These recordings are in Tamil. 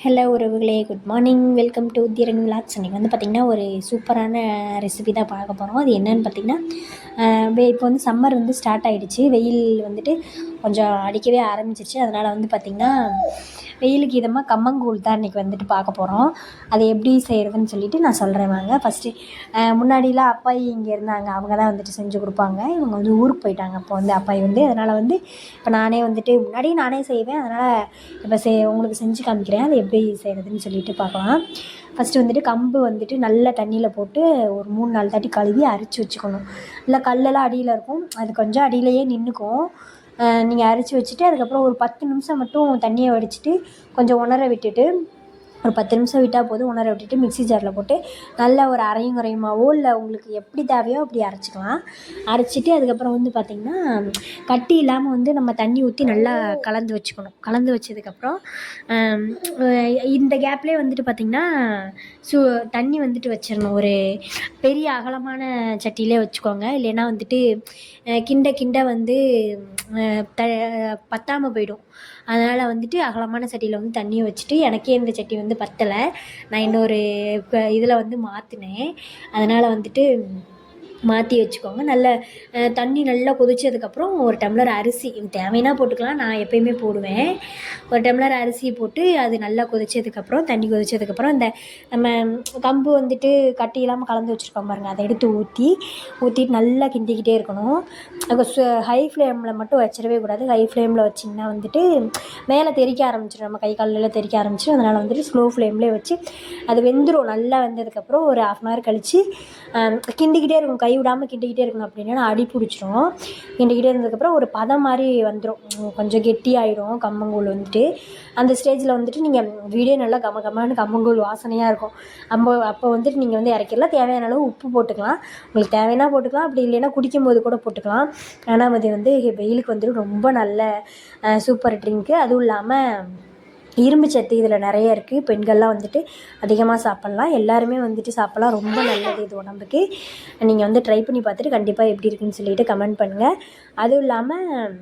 ஹலோ உறவுகளே, good morning. Welcome to Dheeran vlogs. இன்றைக்கி வந்து பார்த்திங்கன்னா ஒரு சூப்பரான ரெசிபி தான் பார்க்க போகிறோம். அது என்னென்னு பார்த்திங்கன்னா, இப்போ வந்து சம்மர் வந்து ஸ்டார்ட் ஆகிடுச்சு. வெயில் வந்துட்டு கொஞ்சம் அடிக்கவே ஆரம்பிச்சிருச்சு. அதனால் வந்து பார்த்திங்கன்னா வெயிலுக்கு இதமாக கம்மங்கூழ் தான் இன்றைக்கி வந்துட்டு பார்க்க போகிறோம். அதை எப்படி செய்கிறதுன்னு சொல்லிவிட்டு நான் சொல்கிறேன் வாங்க. ஃபஸ்ட்டு முன்னாடிலாம் அப்பாயி இங்கே இருந்தாங்க. அவங்க தான் வந்துட்டு செஞ்சு கொடுப்பாங்க. இவங்க வந்து ஊருக்கு போயிட்டாங்க. அப்போ வந்து அப்பாயி வந்து அதனால் வந்து இப்போ நானே வந்துட்டு முன்னாடியே நானே செய்வேன். அதனால் இப்போ உங்களுக்கு செஞ்சு காமிக்கிறேன். அது எப்படி செய்கிறதுன்னு சொல்லிட்டு பார்க்கலாம். ஃபஸ்ட்டு வந்துட்டு கம்பு வந்துட்டு நல்ல தண்ணியில் போட்டு ஒரு 3-4 தாட்டி கழுவி அரைச்சி வச்சுக்கணும். இல்லை கல்லெல்லாம் அடியில் இருக்கும், அது கொஞ்சம் அடியிலையே நின்றுக்கும். நீங்கள் அரைச்சி வச்சுட்டு அதுக்கப்புறம் ஒரு 10 நிமிஷம் மட்டும் தண்ணியை வடிச்சிட்டு கொஞ்சம் உணர விட்டுட்டு, ஒரு 10 நிமிஷம் விட்டால் போதும், உணர விட்டுட்டு மிக்ஸி ஜாரில் போட்டு நல்லா ஒரு அரையும் குறையுமாவோ இல்லை உங்களுக்கு எப்படி தேவையோ அப்படி அரைச்சிக்கலாம். அரைச்சிட்டு அதுக்கப்புறம் வந்து பார்த்திங்கன்னா கட்டி இல்லாமல் வந்து நம்ம தண்ணி ஊற்றி நல்லா கலந்து வச்சுக்கணும். கலந்து வச்சதுக்கப்புறம் இந்த கேப்லேயே வந்துட்டு பார்த்திங்கன்னா தண்ணி வந்துட்டு வச்சிடணும். ஒரு பெரிய அகலமான சட்டியிலே வச்சுக்கோங்க. இல்லைன்னா வந்துட்டு கிண்ட கிண்ட வந்து பத்தாமல் போயிடும். அதனால் வந்துட்டு அகலமான சட்டியில் வந்து தண்ணியை வச்சுட்டு, எனக்கே இந்த சட்டி வந்து பத்தலை, நான் இன்னொரு இதில் வந்து மாற்றினேன். அதனால் வந்துட்டு மாற்றி வச்சுக்கோங்க. நல்ல தண்ணி நல்லா கொதிச்சதுக்கப்புறம் ஒரு டம்ளர் அரிசி தேவைன்னா போட்டுக்கலாம், நான் எப்போயுமே போடுவேன். ஒரு டம்ளர் அரிசி போட்டு அது நல்லா கொதிச்சதுக்கப்புறம், தண்ணி கொதிச்சதுக்கப்புறம் இந்த நம்ம கம்பு வந்துட்டு கட்டி இல்லாமல் கலந்து வச்சுருக்கோம் பாருங்கள், அதை எடுத்து ஊற்றிட்டு நல்லா கிண்டிக்கிட்டே இருக்கணும். அது ஹை ஃப்ளேமில் மட்டும் வச்சிடவே கூடாது. ஹை ஃப்ளேமில் வச்சிங்கன்னா வந்துட்டு மேலே தெறிக்க ஆரம்பிச்சிடும், நம்ம கை காலெல்லாம் தெறிக்க ஆரம்பிச்சிடும். அதனால் வந்துட்டு ஸ்லோ ஃப்ளேம்லேயே வச்சு அது வெந்துடும். நல்லா வெந்ததுக்கப்புறம் ஒரு 1/2 அன் ஹவர் கழித்து கிண்டிக்கிட்டே இருக்கும், கை விடாமல் கிண்டிக்கிட்டே இருக்கணும். அப்படின்னா அடி பிடிச்சிரும். கிண்டிக்கிட்டே இருந்ததுக்கப்புறம் ஒரு பதம் மாதிரி வந்துடும், கொஞ்சம் கெட்டியாயிடும் கம்மங்கூழ் வந்துட்டு. அந்த ஸ்டேஜில் வந்துட்டு நீங்கள் வீடியோ நல்லா கமகமான்னு கம்மங்கூழ் வாசனையாக இருக்கும். அப்போ வந்துட்டு நீங்கள் வந்து இறக்கிடலாம். தேவையான அளவு உப்பு போட்டுக்கலாம், உங்களுக்கு தேவைன்னா போட்டுக்கலாம், அப்படி இல்லைன்னா குடிக்கும்போது கூட போட்டுக்கலாம். ஆனால் அது வந்து வெயிலுக்கு வந்துட்டு ரொம்ப நல்ல சூப்பர் ட்ரிங்க்கு. அதுவும் இல்லாமல் இரும்பு சத்து இதில் நிறைய இருக்குது. பெண்கள்லாம் வந்துட்டு அதிகமாக சாப்பிட்லாம், எல்லாருமே வந்துட்டு சாப்பிட்லாம், ரொம்ப நல்லது இது உடம்புக்கு. நீங்கள் வந்து ட்ரை பண்ணி பார்த்துட்டு கண்டிப்பாக எப்படி இருக்குன்னு சொல்லிவிட்டு கமெண்ட் பண்ணுங்கள். அதுவும் இல்லாமல்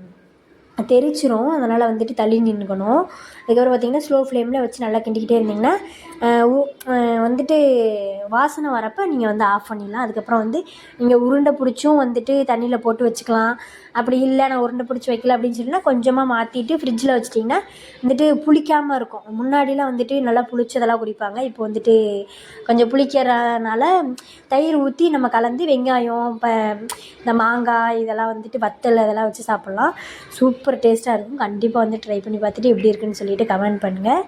தெரிச்சிரும், அதனால் வந்துட்டு தள்ளி நின்றுக்கணும். அதுக்கப்புறம் பார்த்திங்கன்னா ஸ்லோ ஃப்ளேமில் வச்சு நல்லா கிண்டிக்கிட்டே இருந்திங்கன்னா வந்துட்டு வாசனை வரப்போ நீங்கள் வந்து ஆஃப் பண்ணிடலாம். அதுக்கப்புறம் வந்து நீங்கள் உருண்டை பிடிச்சும் வந்துட்டு தண்ணியில் போட்டு வச்சுக்கலாம். அப்படி இல்லை நான் உருண்டை பிடிச்சி வைக்கல அப்படின்னு சொன்னால் கொஞ்சமாக மாற்றிட்டு ஃப்ரிட்ஜில் வச்சிட்டிங்கன்னா வந்துட்டு புளிக்காமல் இருக்கும். முன்னாடிலாம் வந்துட்டு நல்லா புளிச்சதெல்லாம் குடிப்பாங்க. இப்போ வந்துட்டு கொஞ்சம் புளிக்கிறனால தயிர் ஊற்றி நம்ம கலந்து வெங்காயம் இந்த மாங்காய் இதெல்லாம் வந்துட்டு வத்தல் அதெல்லாம் வச்சு சாப்பிட்லாம். சூப்பர் டேஸ்ட்டாக இருக்கும். கண்டிப்பாக வந்து ட்ரை பண்ணி பார்த்துட்டு எப்படி இருக்குன்னு சொல்லிவிட்டு கமெண்ட் பண்ணுங்கள்.